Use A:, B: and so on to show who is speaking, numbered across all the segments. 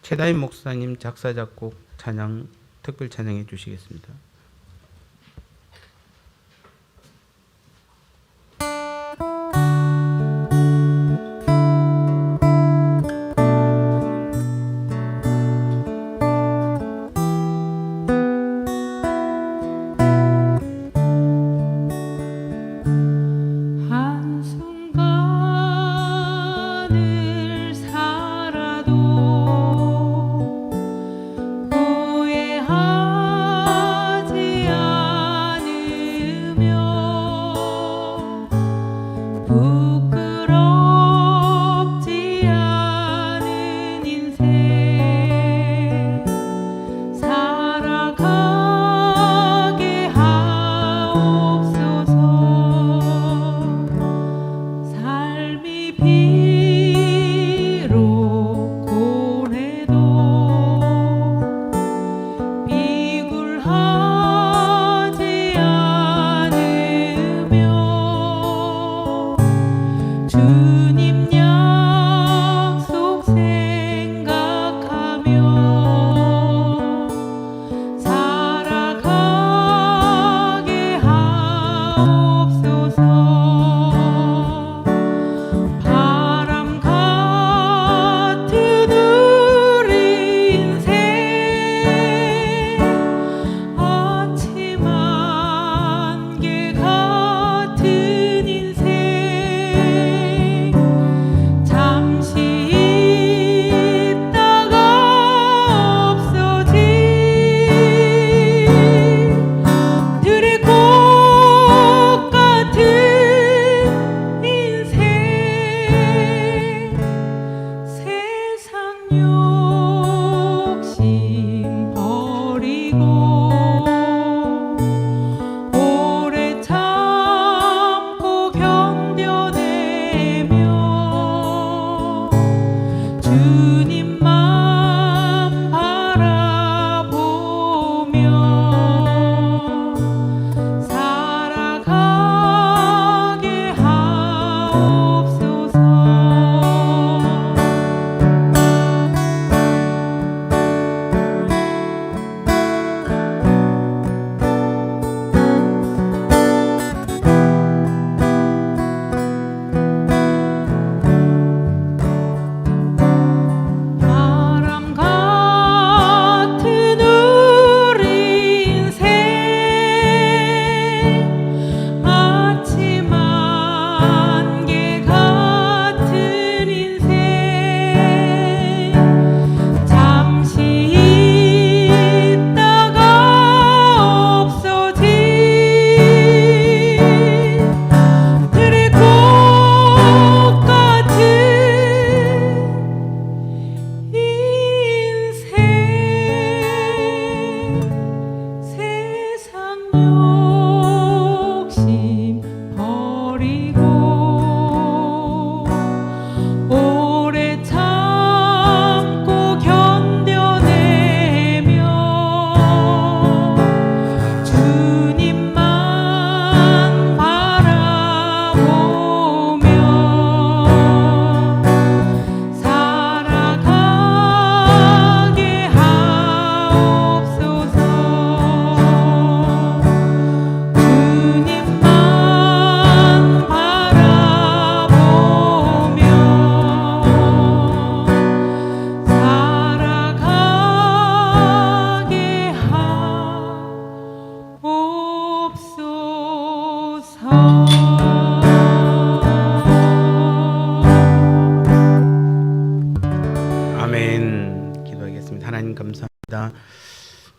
A: 최다임 목사님 작사 작곡 찬양 특별 찬양해 주시겠습니다.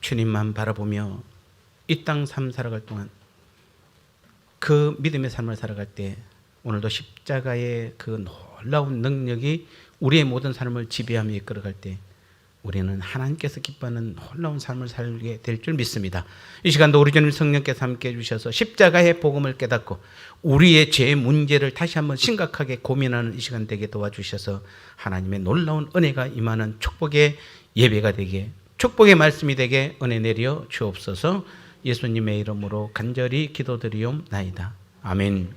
A: 주님만 바라보며 이 땅 삶 살아갈 동안 그 믿음의 삶을 살아갈 때 오늘도 십자가의 그 놀라운 능력이 우리의 모든 삶을 지배하며 이끌어갈 때 우리는 하나님께서 기뻐하는 놀라운 삶을 살게 될 줄 믿습니다. 이 시간도 우리 주님 성령께서 함께 해주셔서 십자가의 복음을 깨닫고 우리의 죄 문제를 다시 한번 심각하게 고민하는 이 시간 되게 도와주셔서 하나님의 놀라운 은혜가 임하는 축복의 예배가 되게, 축복의 말씀이 되게 은혜 내려 주옵소서. 예수님의 이름으로 간절히 기도드리옵나이다. 아멘.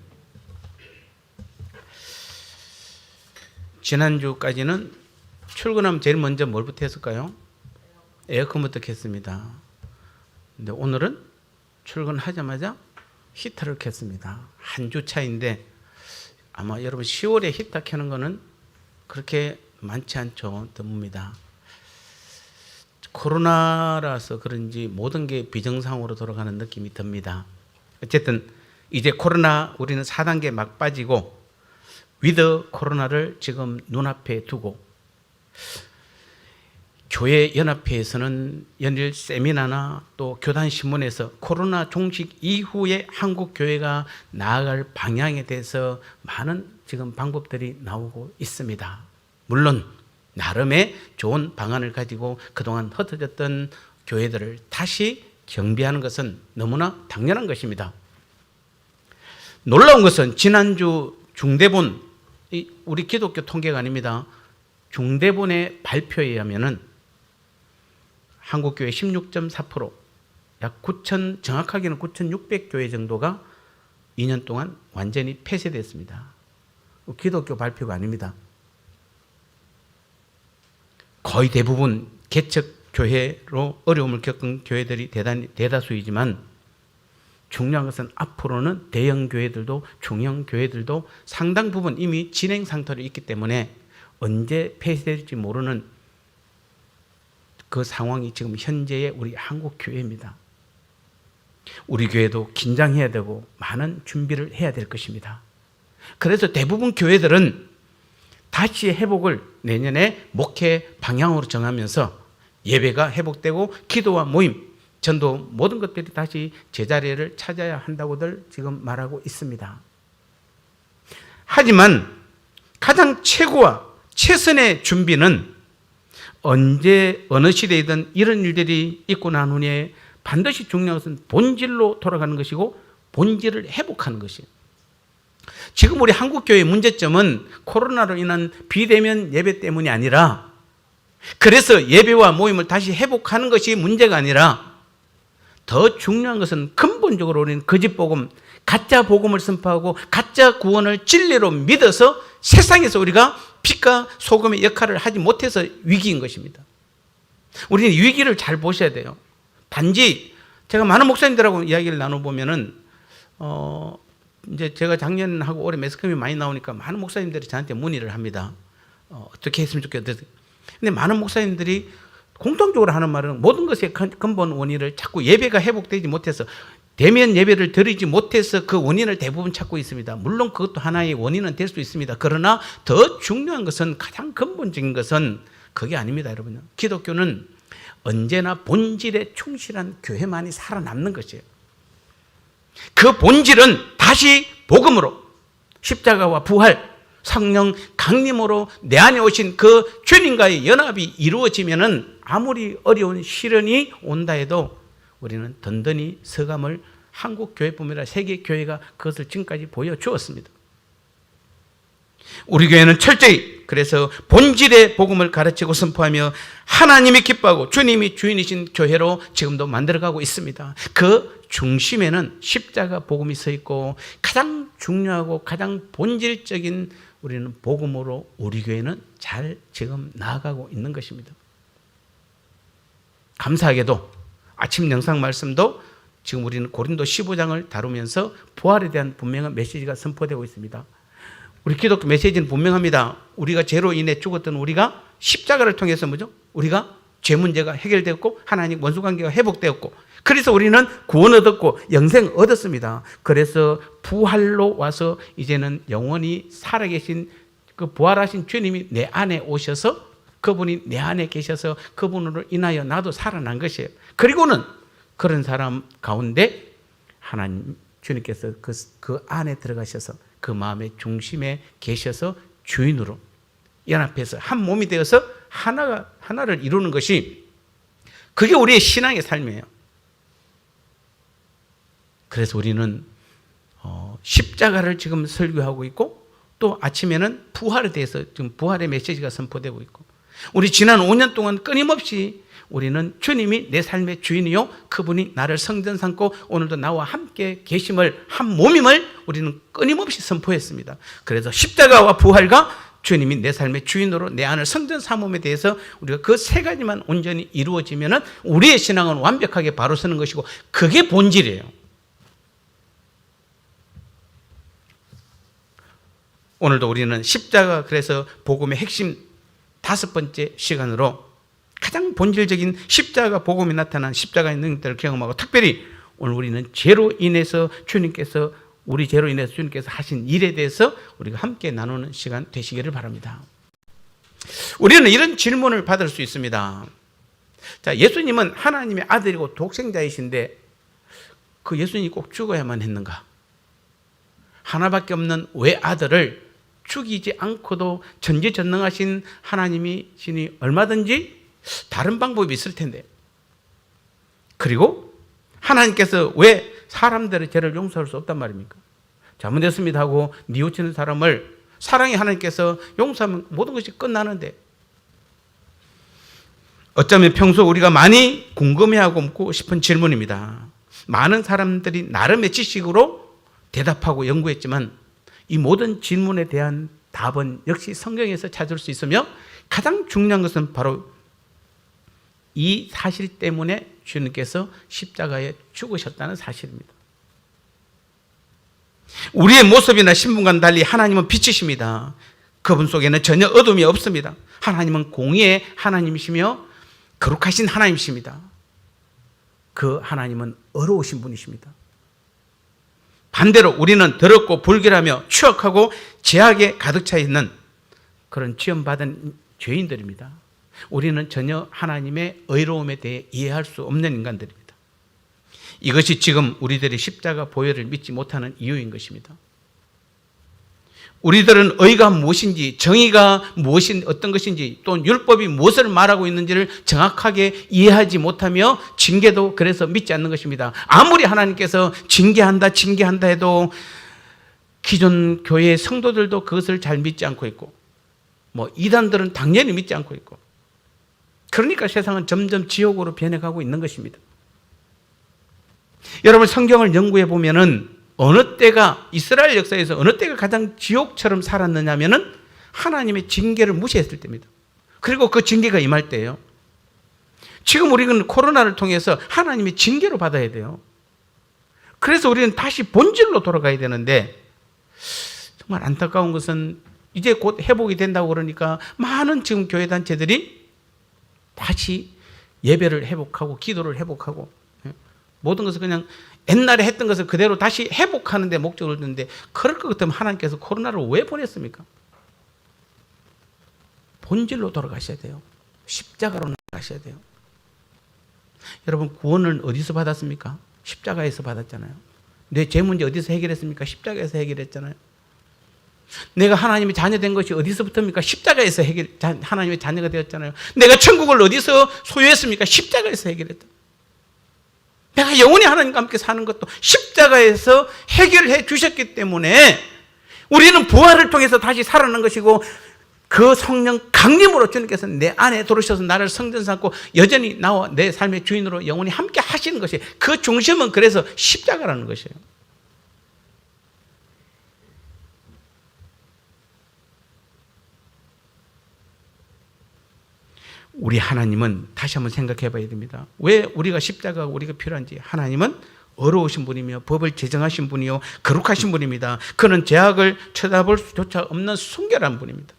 A: 지난주까지는 출근하면 제일 먼저 뭘부터 했을까요? 에어컨부터 켰습니다. 근데 오늘은 출근하자마자 히터를 켰습니다. 한 주 차인데 아마 여러분 10월에 히터 켜는 거는 그렇게 많지 않죠. 드뭅니다. 코로나라서 그런지 모든 게 비정상으로 돌아가는 느낌이 듭니다. 어쨌든 이제 코로나 우리는 4단계 막 빠지고 위드 코로나를 지금 눈앞에 두고 교회 연합회에서는 연일 세미나나 또 교단 신문에서 코로나 종식 이후에 한국 교회가 나아갈 방향에 대해서 많은 지금 방법들이 나오고 있습니다. 물론 나름의 좋은 방안을 가지고 그동안 흩어졌던 교회들을 다시 경비하는 것은 너무나 당연한 것입니다. 놀라운 것은 지난주 중대본, 우리 기독교 통계가 아닙니다. 중대본의 발표에 의하면은 한국교회 16.4%, 약 9천, 정확하게는 9,600교회 정도가 2년 동안 완전히 폐쇄됐습니다. 기독교 발표가 아닙니다. 거의 대부분 개척교회로 어려움을 겪은 교회들이 대다수이지만 중요한 것은 앞으로는 대형교회들도 중형교회들도 상당 부분 이미 진행 상태로 있기 때문에 언제 폐쇄될지 모르는 그 상황이 지금 현재의 우리 한국 교회입니다. 우리 교회도 긴장해야 되고 많은 준비를 해야 될 것입니다. 그래서 대부분 교회들은 다시 회복을 내년에 목회 방향으로 정하면서 예배가 회복되고 기도와 모임, 전도 모든 것들이 다시 제자리를 찾아야 한다고들 지금 말하고 있습니다. 하지만 가장 최고와 최선의 준비는 언제 어느 시대이든 이런 일들이 있고 난 후에 반드시 중요한 것은 본질로 돌아가는 것이고 본질을 회복하는 것이에요. 지금 우리 한국교회의 문제점은 코로나로 인한 비대면 예배 때문이 아니라 그래서 예배와 모임을 다시 회복하는 것이 문제가 아니라 더 중요한 것은 근본적으로 우리는 거짓복음, 가짜 복음을 선포하고 가짜 구원을 진리로 믿어서 세상에서 우리가 빛과 소금의 역할을 하지 못해서 위기인 것입니다. 우리는 위기를 잘 보셔야 돼요. 단지 제가 많은 목사님들하고 이야기를 나눠보면은 이제 제가 작년하고 올해 매스컴이 많이 나오니까 많은 목사님들이 저한테 문의를 합니다. 어떻게 했으면 좋겠다. 근데 많은 목사님들이 공통적으로 하는 말은 모든 것의 근본 원인을 자꾸 예배가 회복되지 못해서 대면 예배를 드리지 못해서 그 원인을 대부분 찾고 있습니다. 물론 그것도 하나의 원인은 될 수 있습니다. 그러나 더 중요한 것은 가장 근본적인 것은 그게 아닙니다, 여러분. 기독교는 언제나 본질에 충실한 교회만이 살아남는 것이에요. 그 본질은 다시 복음으로 십자가와 부활, 성령 강림으로 내 안에 오신 그 주님과의 연합이 이루어지면은 아무리 어려운 시련이 온다 해도 우리는 든든히 서감을 한국 교회뿐만 아니라 세계 교회가 그것을 지금까지 보여주었습니다. 우리 교회는 철저히 그래서 본질의 복음을 가르치고 선포하며 하나님이 기뻐하고 주님이 주인이신 교회로 지금도 만들어가고 있습니다. 그 중심에는 십자가 복음이 서 있고 가장 중요하고 가장 본질적인 우리는 복음으로 우리 교회는 잘 지금 나아가고 있는 것입니다. 감사하게도 아침 영상 말씀도 지금 우리는 고린도 15장을 다루면서 부활에 대한 분명한 메시지가 선포되고 있습니다. 우리 기독교 메시지는 분명합니다. 우리가 죄로 인해 죽었던 우리가 십자가를 통해서 뭐죠? 우리가 죄 문제가 해결되었고 하나님 원수관계가 회복되었고 그래서 우리는 구원 얻었고 영생 얻었습니다. 그래서 부활로 와서 이제는 영원히 살아계신 그 부활하신 주님이 내 안에 오셔서 그분이 내 안에 계셔서 그분으로 인하여 나도 살아난 것이에요. 그리고는 그런 사람 가운데 하나님 주님께서 그 안에 들어가셔서 그 마음의 중심에 계셔서 주인으로 연합해서 한 몸이 되어서 하나를 이루는 것이 그게 우리의 신앙의 삶이에요. 그래서 우리는 십자가를 지금 설교하고 있고 또 아침에는 부활에 대해서 지금 부활의 메시지가 선포되고 있고 우리 지난 5년 동안 끊임없이 우리는 주님이 내 삶의 주인이요 그분이 나를 성전 삼고 오늘도 나와 함께 계심을 한 몸임을 우리는 끊임없이 선포했습니다. 그래서 십자가와 부활과 주님이 내 삶의 주인으로 내 안을 성전 삼음에 대해서 우리가 그 세 가지만 온전히 이루어지면은 우리의 신앙은 완벽하게 바로 서는 것이고 그게 본질이에요. 오늘도 우리는 십자가 그래서 복음의 핵심 5번째 시간으로 가장 본질적인 십자가 복음이 나타난 십자가의 능력들을 경험하고 특별히 오늘 우리는 죄로 인해서 주님께서 하신 일에 대해서 우리가 함께 나누는 시간 되시기를 바랍니다. 우리는 이런 질문을 받을 수 있습니다. 자, 예수님은 하나님의 아들이고 독생자이신데 그 예수님이 꼭 죽어야만 했는가? 하나밖에 없는 외아들을 죽이지 않고도 전지전능하신 하나님이시니 얼마든지 다른 방법이 있을 텐데, 그리고 하나님께서 왜 사람들의 죄를 용서할 수 없단 말입니까? 잘못했습니다 하고 뉘우치는 사람을 사랑의 하나님께서 용서하면 모든 것이 끝나는데, 어쩌면 평소 우리가 많이 궁금해하고 묻고 싶은 질문입니다. 많은 사람들이 나름의 지식으로 대답하고 연구했지만 이 모든 질문에 대한 답은 역시 성경에서 찾을 수 있으며 가장 중요한 것은 바로 이 사실 때문에 주님께서 십자가에 죽으셨다는 사실입니다. 우리의 모습이나 신분과는 달리 하나님은 빛이십니다. 그분 속에는 전혀 어둠이 없습니다. 하나님은 공의의 하나님이시며 거룩하신 하나님이십니다. 그 하나님은 어려우신 분이십니다. 반대로 우리는 더럽고 불결하며 추악하고 죄악에 가득 차 있는 그런 지원받은 죄인들입니다. 우리는 전혀 하나님의 의로움에 대해 이해할 수 없는 인간들입니다. 이것이 지금 우리들이 십자가 보혈을 믿지 못하는 이유인 것입니다. 우리들은 의가 무엇인지, 정의가 어떤 것인지, 또 율법이 무엇을 말하고 있는지를 정확하게 이해하지 못하며 징계도 그래서 믿지 않는 것입니다. 아무리 하나님께서 징계한다 해도 기존 교회의 성도들도 그것을 잘 믿지 않고 있고, 이단들은 당연히 믿지 않고 있고, 그러니까 세상은 점점 지옥으로 변해가고 있는 것입니다. 여러분, 성경을 연구해 보면은 어느 때가, 이스라엘 역사에서 어느 때가 가장 지옥처럼 살았느냐면은 하나님의 징계를 무시했을 때입니다. 그리고 그 징계가 임할 때예요. 지금 우리는 코로나를 통해서 하나님의 징계로 받아야 돼요. 그래서 우리는 다시 본질로 돌아가야 되는데, 정말 안타까운 것은 이제 곧 회복이 된다고 그러니까 많은 지금 교회 단체들이 다시 예배를 회복하고 기도를 회복하고 모든 것을 그냥 옛날에 했던 것을 그대로 다시 회복하는 데 목적을 두는데, 그럴 것 같으면 하나님께서 코로나를 왜 보냈습니까? 본질로 돌아가셔야 돼요. 십자가로 나가셔야 돼요. 여러분, 구원을 어디서 받았습니까? 십자가에서 받았잖아요. 내 죄 문제 어디서 해결했습니까? 십자가에서 해결했잖아요. 내가 하나님의 자녀 된 것이 어디서부터입니까? 십자가에서 하나님의 자녀가 되었잖아요. 내가 천국을 어디서 소유했습니까? 십자가에서 해결했다. 내가 영원히 하나님과 함께 사는 것도 십자가에서 해결해 주셨기 때문에 우리는 부활을 통해서 다시 살아난 것이고, 그 성령 강림으로 주님께서 내 안에 들어오셔서 나를 성전 삼고 여전히 나와 내 삶의 주인으로 영원히 함께 하시는 것이, 그 중심은 그래서 십자가라는 것이에요. 우리 하나님은 다시 한번 생각해 봐야 됩니다. 왜 우리가 십자가가 우리가 필요한지. 하나님은 어려우신 분이며 법을 제정하신 분이요 거룩하신 분입니다. 그는 죄악을 쳐다볼 수조차 없는 순결한 분입니다.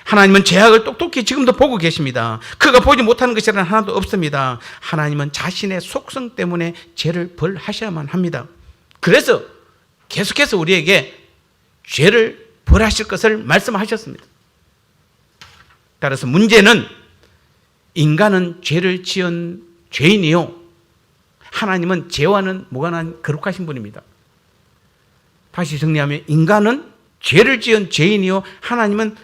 A: 하나님은 죄악을 똑똑히 지금도 보고 계십니다. 그가 보지 못하는 것이란 하나도 없습니다. 하나님은 자신의 속성 때문에 죄를 벌하셔야만 합니다. 그래서 계속해서 우리에게 죄를 벌하실 것을 말씀하셨습니다. 따라서 문제는 인간은 죄를 지은 죄인이요, 하나님은 죄와는 무관한 거룩하신 분입니다. 다시 정리하면 인간은 죄를 지은 죄인이요, 하나님은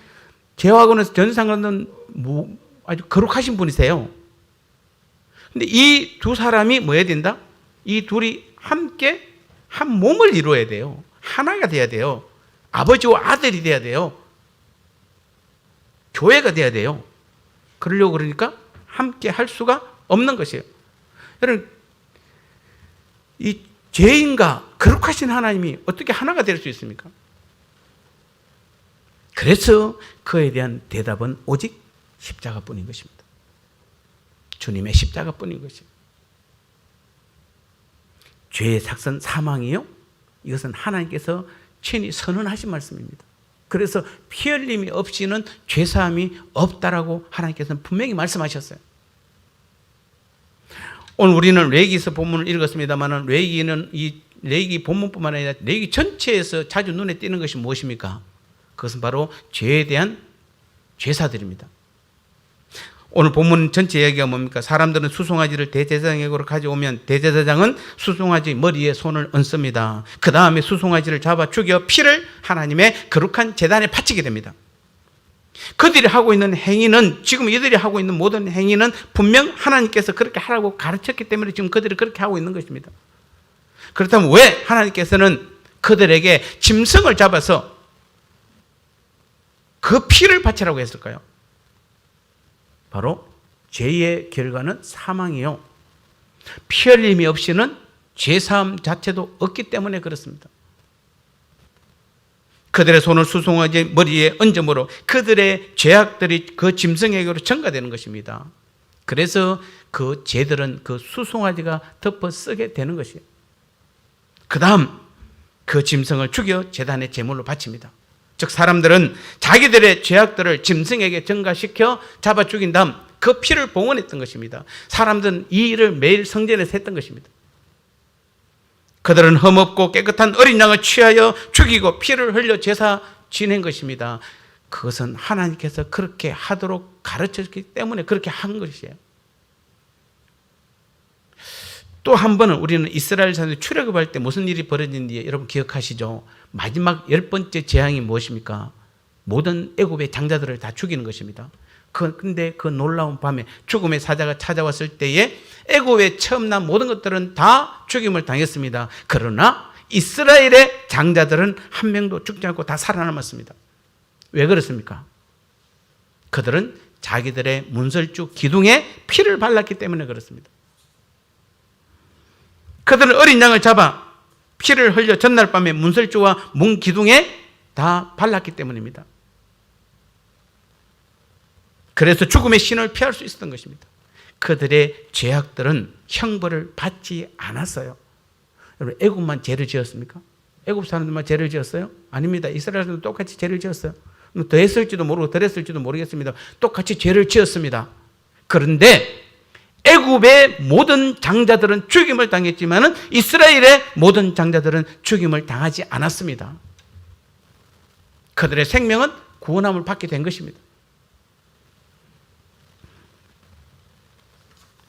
A: 죄와는 전 상관없는 아주 거룩하신 분이세요. 근데 이 두 사람이 뭐 해야 된다? 이 둘이 함께 한 몸을 이루어야 돼요. 하나가 돼야 돼요. 아버지와 아들이 돼야 돼요. 교회가 돼야 돼요. 그러려고 그러니까 함께 할 수가 없는 것이에요. 여러분, 이 죄인과 거룩하신 하나님이 어떻게 하나가 될 수 있습니까? 그래서 그에 대한 대답은 오직 십자가뿐인 것입니다. 주님의 십자가뿐인 것입니다. 죄의 삭선 사망이요, 이것은 하나님께서 친히 선언하신 말씀입니다. 그래서 피 흘림이 없이는 죄사함이 없다라고 하나님께서는 분명히 말씀하셨어요. 오늘 우리는 레위기서 본문을 읽었습니다만, 레위기는 이 레위기 본문뿐만 아니라 레위기 전체에서 자주 눈에 띄는 것이 무엇입니까? 그것은 바로 죄에 대한 죄사들입니다. 오늘 본문 전체 이야기가 뭡니까? 사람들은 수송아지를 대제사장에게로 가져오면 대제사장은 수송아지 머리에 손을 얹습니다. 그 다음에 수송아지를 잡아 죽여 피를 하나님의 거룩한 제단에 바치게 됩니다. 그들이 하고 있는 행위는, 지금 이들이 하고 있는 모든 행위는 분명 하나님께서 그렇게 하라고 가르쳤기 때문에 지금 그들이 그렇게 하고 있는 것입니다. 그렇다면 왜 하나님께서는 그들에게 짐승을 잡아서 그 피를 바치라고 했을까요? 바로 죄의 결과는 사망이요, 피 흘림이 없이는 죄사함 자체도 없기 때문에 그렇습니다. 그들의 손을 수송아지 머리에 얹음으로 그들의 죄악들이 그 짐승에게로 전가되는 것입니다. 그래서 그 죄들은 그 수송아지가 덮어 쓰게 되는 것이에요. 그 다음 그 짐승을 죽여 제단의 제물로 바칩니다. 즉 사람들은 자기들의 죄악들을 짐승에게 전가시켜 잡아 죽인 다음 그 피를 봉헌했던 것입니다. 사람들은 이 일을 매일 성전에서 했던 것입니다. 그들은 흠없고 깨끗한 어린 양을 취하여 죽이고 피를 흘려 제사 지낸 것입니다. 그것은 하나님께서 그렇게 하도록 가르쳤기 때문에 그렇게 한 것이에요. 또 한 번은 우리는 이스라엘 사람들이 출애굽할 때 무슨 일이 벌어진지 여러분 기억하시죠? 마지막 10번째 재앙이 무엇입니까? 모든 애굽의 장자들을 다 죽이는 것입니다. 근데 그 놀라운 밤에 죽음의 사자가 찾아왔을 때에 애굽에 처음 난 모든 것들은 다 죽임을 당했습니다. 그러나 이스라엘의 장자들은 한 명도 죽지 않고 다 살아남았습니다. 왜 그렇습니까? 그들은 자기들의 문설주 기둥에 피를 발랐기 때문에 그렇습니다. 그들은 어린 양을 잡아 피를 흘려 전날 밤에 문설주와 문 기둥에 다 발랐기 때문입니다. 그래서 죽음의 신을 피할 수 있었던 것입니다. 그들의 죄악들은 형벌을 받지 않았어요. 여러분, 애굽만 죄를 지었습니까? 애굽 사람들만 죄를 지었어요? 아닙니다. 이스라엘 사람들도 똑같이 죄를 지었어요. 더 했을지도 모르고 덜 했을지도 모르겠습니다. 똑같이 죄를 지었습니다. 그런데 애굽의 모든 장자들은 죽임을 당했지만 이스라엘의 모든 장자들은 죽임을 당하지 않았습니다. 그들의 생명은 구원함을 받게 된 것입니다.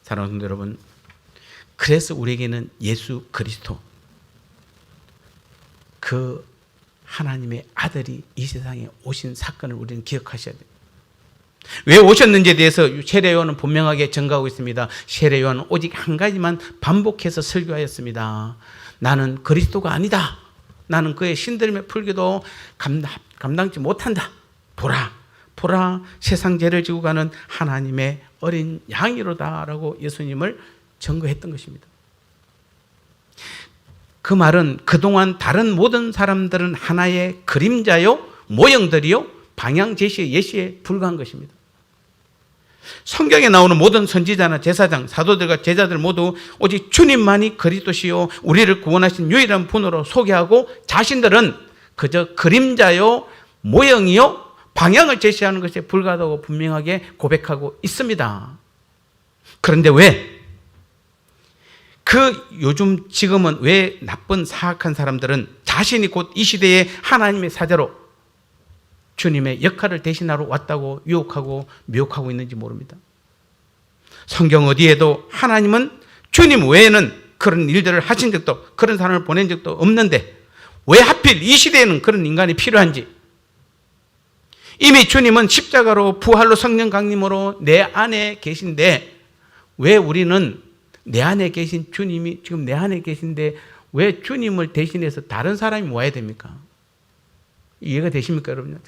A: 사랑하는 성도 여러분, 그래서 우리에게는 예수 그리스도, 그 하나님의 아들이 이 세상에 오신 사건을 우리는 기억하셔야 돼요. 왜 오셨는지에 대해서 세례 요한은 분명하게 증거하고 있습니다. 세례 요한은 오직 한 가지만 반복해서 설교하였습니다. 나는 그리스도가 아니다. 나는 그의 신들림의 풀기도 감당치 못한다. 보라, 세상 죄를 지고 가는 하나님의 어린 양이로다라고 예수님을 증거했던 것입니다. 그 말은 그동안 다른 모든 사람들은 하나의 그림자요, 모형들이요, 방향 제시의 예시에 불과한 것입니다. 성경에 나오는 모든 선지자나 제사장, 사도들과 제자들 모두 오직 주님만이 그리스도시요 우리를 구원하신 유일한 분으로 소개하고 자신들은 그저 그림자요, 모형이요, 방향을 제시하는 것에 불과하다고 분명하게 고백하고 있습니다. 그런데 왜? 요즘 지금은 왜 나쁜 사악한 사람들은 자신이 곧 이 시대의 하나님의 사자로 주님의 역할을 대신하러 왔다고 유혹하고 미혹하고 있는지 모릅니다. 성경 어디에도 하나님은 주님 외에는 그런 일들을 하신 적도, 그런 사람을 보낸 적도 없는데 왜 하필 이 시대에는 그런 인간이 필요한지, 이미 주님은 십자가로 부활로 성령 강림으로 내 안에 계신데 왜 우리는 내 안에 계신 주님이 지금 내 안에 계신데 왜 주님을 대신해서 다른 사람이 와야 됩니까? 이해가 되십니까, 여러분?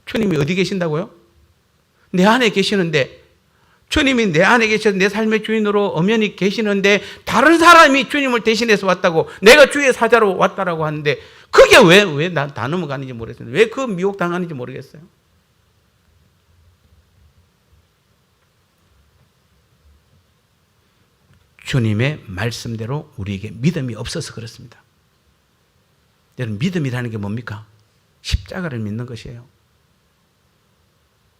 A: 주님이 어디 계신다고요? 내 안에 계시는데, 주님이 내 안에 계셔서 내 삶의 주인으로 엄연히 계시는데 다른 사람이 주님을 대신해서 왔다고, 내가 주의 사자로 왔다라고 하는데 그게 왜 다 넘어가는지 모르겠어요. 왜 그 미혹 당하는지 모르겠어요. 주님의 말씀대로 우리에게 믿음이 없어서 그렇습니다. 여러분, 믿음이라는 게 뭡니까? 십자가를 믿는 것이에요.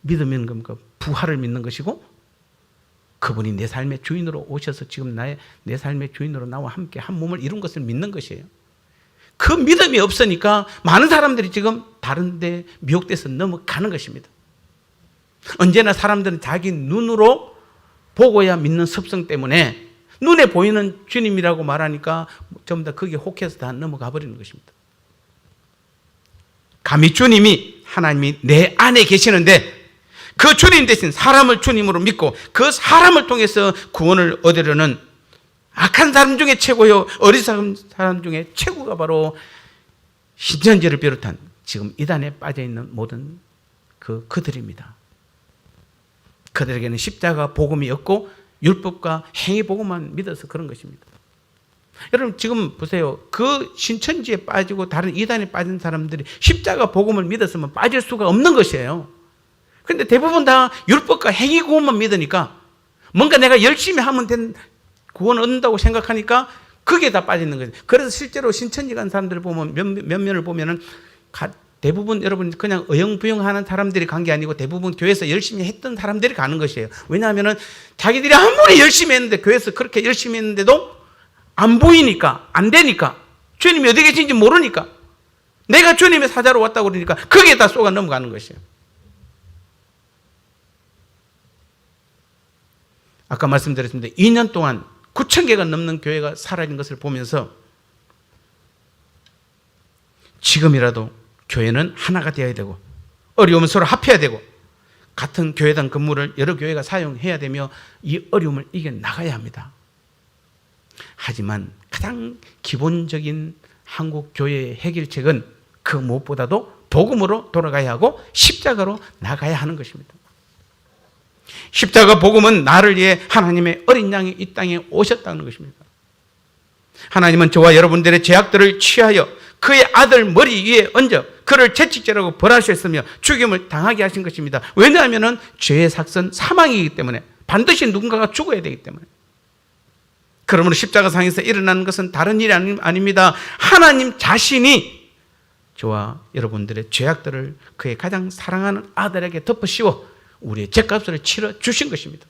A: 믿음은 겁니까? 부활을 믿는 것이고, 그분이 내 삶의 주인으로 오셔서 지금 내 삶의 주인으로 나와 함께 한 몸을 이룬 것을 믿는 것이에요. 그 믿음이 없으니까 많은 사람들이 지금 다른 데 미혹돼서 넘어가는 것입니다. 언제나 사람들은 자기 눈으로 보고야 믿는 습성 때문에 눈에 보이는 주님이라고 말하니까 전부 다 거기에 혹해서 다 넘어가 버리는 것입니다. 감히 주님이, 하나님이 내 안에 계시는데 그 주님 대신 사람을 주님으로 믿고 그 사람을 통해서 구원을 얻으려는 악한 사람 중에 최고요, 어리석은 사람 중에 최고가 바로 신천지를 비롯한 지금 이단에 빠져있는 모든 그들입니다. 그들에게는 십자가 복음이 없고 율법과 행위 복음만 믿어서 그런 것입니다. 여러분, 지금 보세요. 그 신천지에 빠지고 다른 이단에 빠진 사람들이 십자가 복음을 믿었으면 빠질 수가 없는 것이에요. 그런데 대부분 다 율법과 행위 구원만 믿으니까, 뭔가 내가 열심히 하면 구원 얻는다고 생각하니까 그게 다 빠지는 거예요. 그래서 실제로 신천지 간 사람들을 보면 몇몇을 보면은 대부분 여러분 그냥 어영부영하는 사람들이 간 게 아니고 대부분 교회에서 열심히 했던 사람들이 가는 것이에요. 왜냐하면은 자기들이 아무리 열심히 했는데, 교회에서 그렇게 열심히 했는데도 안 보이니까, 안 되니까, 주님이 어디 계신지 모르니까, 내가 주님의 사자로 왔다고 그러니까 거기에 다 쏘가 넘어가는 것이에요. 아까 말씀드렸습니다. 2년 동안 9,000개가 넘는 교회가 사라진 것을 보면서 지금이라도 교회는 하나가 되어야 되고, 어려우면 서로 합해야 되고, 같은 교회당 건물을 여러 교회가 사용해야 되며 이 어려움을 이겨나가야 합니다. 하지만 가장 기본적인 한국 교회의 해결책은 그 무엇보다도 복음으로 돌아가야 하고 십자가로 나가야 하는 것입니다. 십자가 복음은 나를 위해 하나님의 어린 양이 이 땅에 오셨다는 것입니다. 하나님은 저와 여러분들의 죄악들을 취하여 그의 아들 머리 위에 얹어 그를 채찍질하고 벌하셨으며 죽임을 당하게 하신 것입니다. 왜냐하면 죄의 삭선 사망이기 때문에, 반드시 누군가가 죽어야 되기 때문에. 그러므로 십자가상에서 일어나는 것은 다른 일이 아닙니다. 하나님 자신이 저와 여러분들의 죄악들을 그의 가장 사랑하는 아들에게 덮어씌워 우리의 죄값을 치러 주신 것입니다.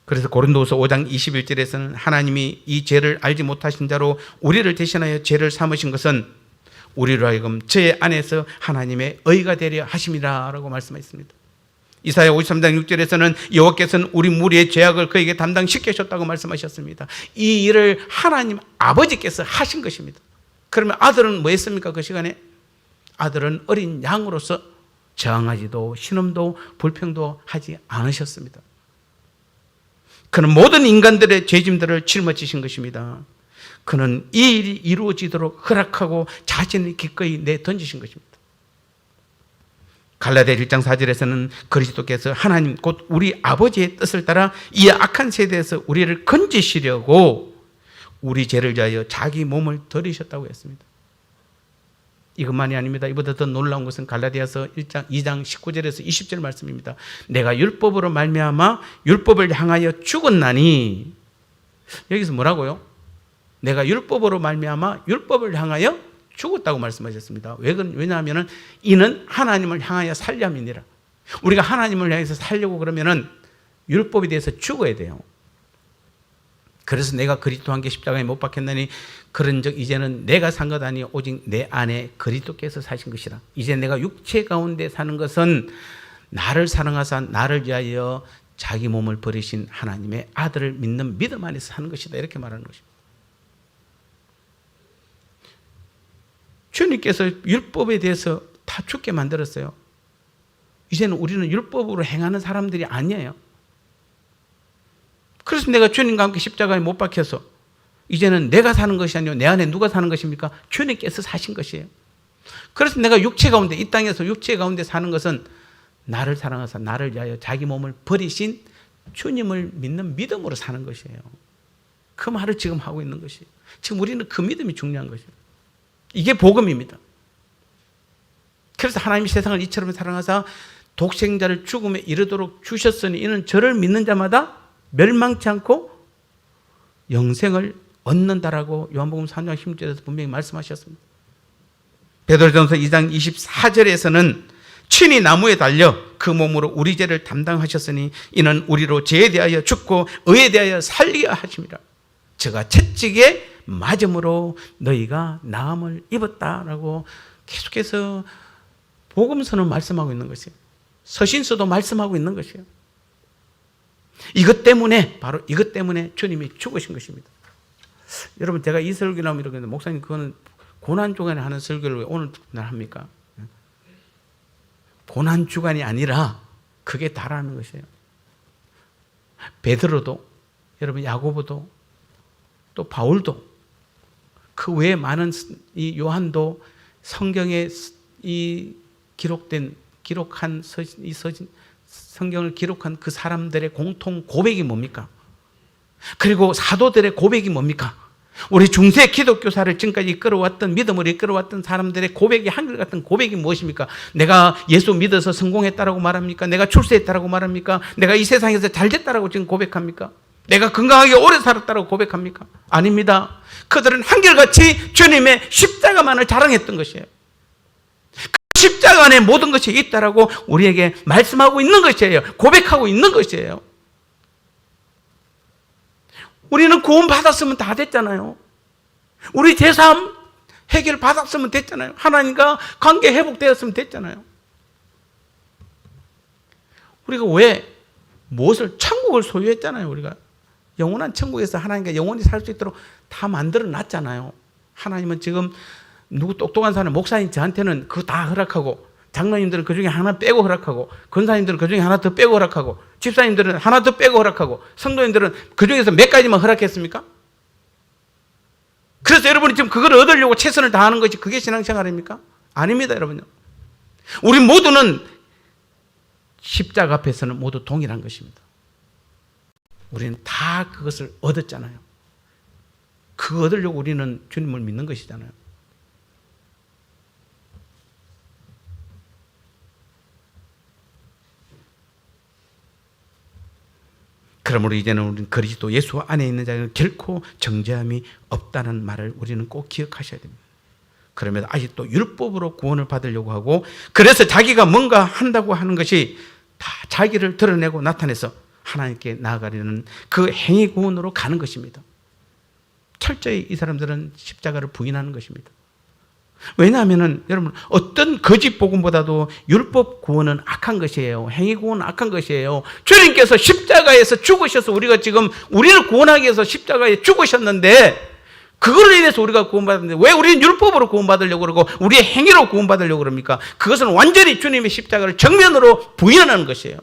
A: 그래서 고린도후서 5장 21절에서는 하나님이 이 죄를 알지 못하신 자로 우리를 대신하여 죄를 삼으신 것은 우리로 하여금 죄 안에서 하나님의 의가 되려 하심이라고 말씀하셨습니다. 이사야 53장 6절에서는 여호와께서는 우리 무리의 죄악을 그에게 담당시키셨다고 말씀하셨습니다. 이 일을 하나님 아버지께서 하신 것입니다. 그러면 아들은 뭐 했습니까? 그 시간에 아들은 어린 양으로서 저항하지도 신음도 불평도 하지 않으셨습니다. 그는 모든 인간들의 죄짐들을 짊어지신 것입니다. 그는 이 일이 이루어지도록 허락하고 자신을 기꺼이 내던지신 것입니다. 갈라디아 1장 4절에서는 그리스도께서 하나님 곧 우리 아버지의 뜻을 따라 이 악한 세대에서 우리를 건지시려고 우리 죄를 위하여 자기 몸을 들이셨다고 했습니다. 이것만이 아닙니다. 이보다 더 놀라운 것은 갈라디아서 2장 19절에서 20절 말씀입니다. 내가 율법으로 말미암아 율법을 향하여 죽었나니, 여기서 뭐라고요? 내가 율법으로 말미암아 율법을 향하여 죽었다고 말씀하셨습니다. 왜냐하면 이는 하나님을 향하여 살려함이니라. 우리가 하나님을 향해서 살려고 그러면은 율법에 대해서 죽어야 돼요. 그래서 내가 그리스도와 함께 십자가에 못 박혔나니 그런즉 이제는 내가 산 것 아니 오직 내 안에 그리스도께서 사신 것이라. 이제 내가 육체 가운데 사는 것은 나를 사랑하사 나를 위하여 자기 몸을 버리신 하나님의 아들을 믿는 믿음 안에서 사는 것이다, 이렇게 말하는 것입니다. 주님께서 율법에 대해서 다 죽게 만들었어요. 이제는 우리는 율법으로 행하는 사람들이 아니에요. 그래서 내가 주님과 함께 십자가에 못 박혀서 이제는 내가 사는 것이 아니고 내 안에 누가 사는 것입니까? 주님께서 사신 것이에요. 그래서 내가 육체 가운데, 이 땅에서 육체 가운데 사는 것은 나를 사랑하사 나를 위하여 자기 몸을 버리신 주님을 믿는 믿음으로 사는 것이에요. 그 말을 지금 하고 있는 것이에요. 지금 우리는 그 믿음이 중요한 것이에요. 이게 복음입니다. 그래서 하나님이 세상을 이처럼 사랑하사 독생자를 죽음에 이르도록 주셨으니 이는 저를 믿는 자마다 멸망치 않고 영생을 얻는다라고 요한복음 3장 16절에서 분명히 말씀하셨습니다. 베드로전서 2장 24절에서는 친히 나무에 달려 그 몸으로 우리 죄를 담당하셨으니 이는 우리로 죄에 대하여 죽고 의에 대하여 살리야 하심이라. 저가 채찍에 맞음으로 너희가 나음을 입었다라고 계속해서 복음서는 말씀하고 있는 것이에요. 서신서도 말씀하고 있는 것이에요. 이것 때문에, 바로 이것 때문에 주님이 죽으신 것입니다. 여러분, 제가 이 설교를 하면 이렇게 했는데, 목사님, 그거는 고난주간에 하는 설교를 왜 오늘 날 합니까? 고난주간이 아니라 그게 다라는 것이에요. 베드로도, 여러분, 야고보도, 또 바울도, 그 외에 많은 이 요한도 성경에 이 기록한 성경을 기록한 그 사람들의 공통 고백이 뭡니까? 그리고 사도들의 고백이 뭡니까? 우리 중세 기독교사를 지금까지 이끌어왔던, 믿음을 이끌어왔던 사람들의 고백이 한결같은 고백이 무엇입니까? 내가 예수 믿어서 성공했다라고 말합니까? 내가 출세했다라고 말합니까? 내가 이 세상에서 잘 됐다라고 지금 고백합니까? 내가 건강하게 오래 살았다라고 고백합니까? 아닙니다. 그들은 한결같이 주님의 십자가만을 자랑했던 것이에요. 그 십자가 안에 모든 것이 있다라고 우리에게 말씀하고 있는 것이에요. 고백하고 있는 것이에요. 우리는 구원 받았으면 다 됐잖아요. 우리 제3 해결 받았으면 됐잖아요. 하나님과 관계 회복되었으면 됐잖아요. 우리가 왜 무엇을, 천국을 소유했잖아요. 우리가 영원한 천국에서 하나님과 영원히 살 수 있도록 다 만들어 놨잖아요. 하나님은 지금 누구 똑똑한 사람, 목사님 저한테는 그거 다 허락하고, 장로님들은 그 중에 하나 빼고 허락하고, 권사님들은 그 중에 하나 더 빼고 허락하고, 집사님들은 하나 더 빼고 허락하고, 성도님들은 그 중에서 몇 가지만 허락했습니까? 그래서 여러분이 지금 그걸 얻으려고 최선을 다하는 것이 그게 신앙생활입니까? 아닙니다, 여러분요. 우리 모두는 십자가 앞에서는 모두 동일한 것입니다. 우리는 다 그것을 얻었잖아요. 그거 얻으려고 우리는 주님을 믿는 것이잖아요. 그러므로 이제는 우리는 그리스도 예수 안에 있는 자는 결코 정죄함이 없다는 말을 우리는 꼭 기억하셔야 됩니다. 그러면 아직도 율법으로 구원을 받으려고 하고, 그래서 자기가 뭔가 한다고 하는 것이 다 자기를 드러내고 나타내서 하나님께 나아가려는 그 행위 구원으로 가는 것입니다. 철저히 이 사람들은 십자가를 부인하는 것입니다. 왜냐하면 여러분, 어떤 거짓 복음보다도 율법 구원은 악한 것이에요. 행위 구원은 악한 것이에요. 주님께서 십자가에서 죽으셔서 우리가 지금 우리를 구원하기 위해서 십자가에 죽으셨는데, 그걸로 인해서 우리가 구원받았는데 왜 우리는 율법으로 구원받으려고 그러고 우리의 행위로 구원받으려고 그럽니까? 그것은 완전히 주님의 십자가를 정면으로 부인하는 것이에요.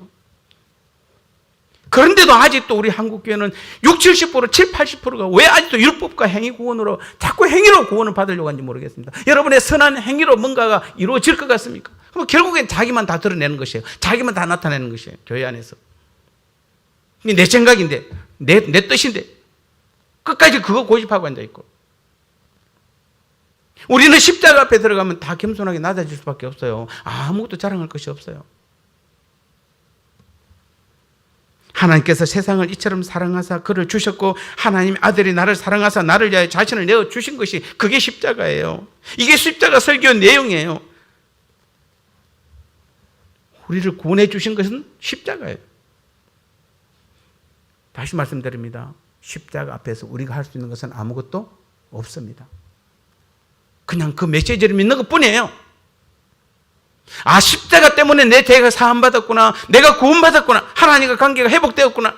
A: 그런데도 아직도 우리 한국교회는 60, 70%, 70, 80%가 왜 아직도 율법과 행위 구원으로, 자꾸 행위로 구원을 받으려고 하는지 모르겠습니다. 여러분의 선한 행위로 뭔가가 이루어질 것 같습니까? 그럼 결국엔 자기만 다 드러내는 것이에요. 자기만 다 나타내는 것이에요. 교회 안에서. 내 생각인데, 내 뜻인데, 끝까지 그거 고집하고 앉아있고. 우리는 십자가 앞에 들어가면 다 겸손하게 낮아질 수밖에 없어요. 아무것도 자랑할 것이 없어요. 하나님께서 세상을 이처럼 사랑하사 그를 주셨고, 하나님 아들이 나를 사랑하사 나를 위하여 자신을 내어 주신 것이, 그게 십자가예요. 이게 십자가 설교 내용이에요. 우리를 구원해 주신 것은 십자가예요. 다시 말씀드립니다. 십자가 앞에서 우리가 할 수 있는 것은 아무것도 없습니다. 그냥 그 메시지를 믿는 것뿐이에요. 아, 십자가 때문에 내 죄가 사함받았구나, 내가 구원받았구나, 하나님과 관계가 회복되었구나,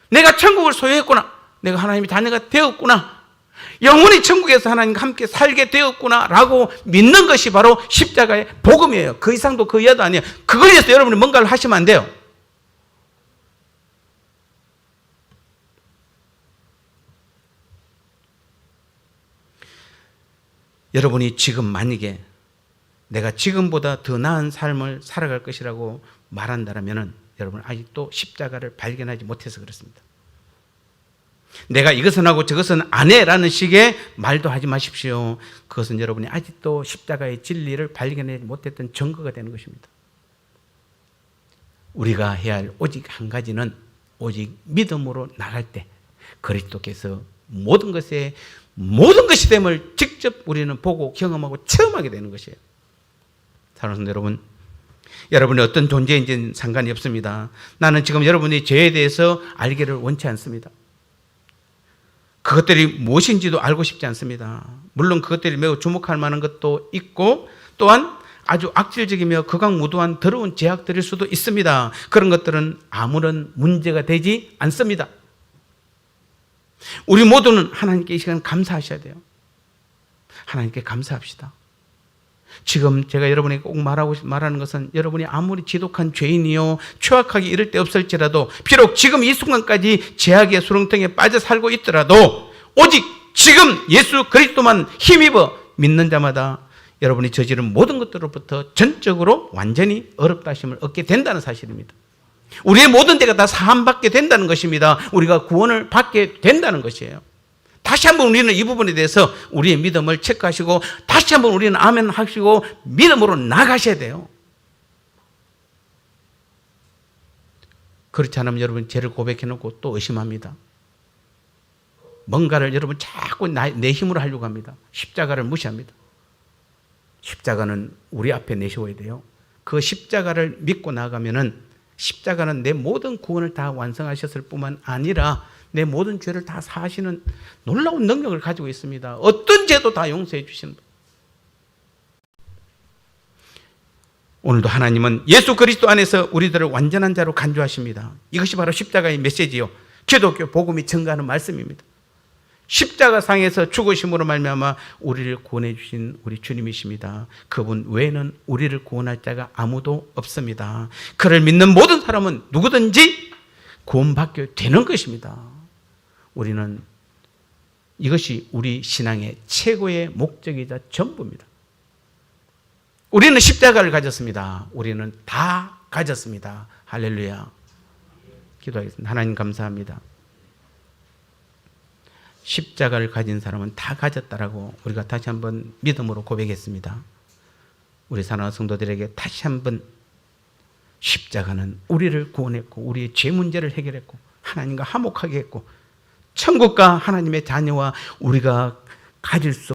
A: 내가 천국을 소유했구나, 내가 하나님의 자녀가 되었구나, 영원히 천국에서 하나님과 함께 살게 되었구나 라고 믿는 것이 바로 십자가의 복음이에요. 그 이상도 그 이하도 아니에요. 그걸 위해서 여러분이 뭔가를 하시면 안 돼요. 여러분이 지금 만약에 내가 지금보다 더 나은 삶을 살아갈 것이라고 말한다면 여러분 아직도 십자가를 발견하지 못해서 그렇습니다. 내가 이것은 하고 저것은 안 해라는 식의 말도 하지 마십시오. 그것은 여러분이 아직도 십자가의 진리를 발견하지 못했던 증거가 되는 것입니다. 우리가 해야 할 오직 한 가지는 오직 믿음으로 나갈 때 그리스도께서 모든 것이 됨을 직접 우리는 보고 경험하고 체험하게 되는 것이에요. 사랑하는 성도 여러분, 여러분이 어떤 존재인지는 상관이 없습니다. 나는 지금 여러분이 죄에 대해서 알기를 원치 않습니다. 그것들이 무엇인지도 알고 싶지 않습니다. 물론 그것들이 매우 주목할 만한 것도 있고 또한 아주 악질적이며 극악무도한 더러운 죄악들일 수도 있습니다. 그런 것들은 아무런 문제가 되지 않습니다. 우리 모두는 하나님께 이 시간 감사하셔야 돼요. 하나님께 감사합시다. 지금 제가 여러분에게 꼭 말하는 것은 여러분이 아무리 지독한 죄인이요 추악하게 이럴 데 없을지라도 비록 지금 이 순간까지 죄악의 수렁텅이에 빠져 살고 있더라도 오직 지금 예수 그리스도만 힘입어 믿는 자마다 여러분이 저지른 모든 것들로부터 전적으로 완전히 어렵다 하심을 얻게 된다는 사실입니다. 우리의 모든 죄가 다 사함받게 된다는 것입니다. 우리가 구원을 받게 된다는 것이에요. 다시 한번 우리는 이 부분에 대해서 우리의 믿음을 체크하시고 다시 한번 우리는 아멘 하시고 믿음으로 나가셔야 돼요. 그렇지 않으면 여러분 죄를 고백해놓고 또 의심합니다. 뭔가를 여러분 자꾸 내 힘으로 하려고 합니다. 십자가를 무시합니다. 십자가는 우리 앞에 내세워야 돼요. 그 십자가를 믿고 나가면은 십자가는 내 모든 구원을 다 완성하셨을 뿐만 아니라 내 모든 죄를 다 사하시는 놀라운 능력을 가지고 있습니다. 어떤 죄도 다 용서해 주시는 분. 오늘도 하나님은 예수 그리스도 안에서 우리들을 완전한 자로 간주하십니다. 이것이 바로 십자가의 메시지요. 기독교 복음이 증거하는 말씀입니다. 십자가상에서 죽으심으로 말미암아 우리를 구원해 주신 우리 주님이십니다. 그분 외에는 우리를 구원할 자가 아무도 없습니다. 그를 믿는 모든 사람은 누구든지 구원받게 되는 것입니다. 우리는 이것이 우리 신앙의 최고의 목적이자 전부입니다. 우리는 십자가를 가졌습니다. 우리는 다 가졌습니다. 할렐루야. 기도하겠습니다. 하나님 감사합니다. 십자가를 가진 사람은 다 가졌다라고 우리가 다시 한번 믿음으로 고백했습니다. 우리 사랑하는 성도들에게 다시 한번 십자가는 우리를 구원했고 우리의 죄 문제를 해결했고 하나님과 화목하게 했고 천국과 하나님의 자녀와 우리가 가질 수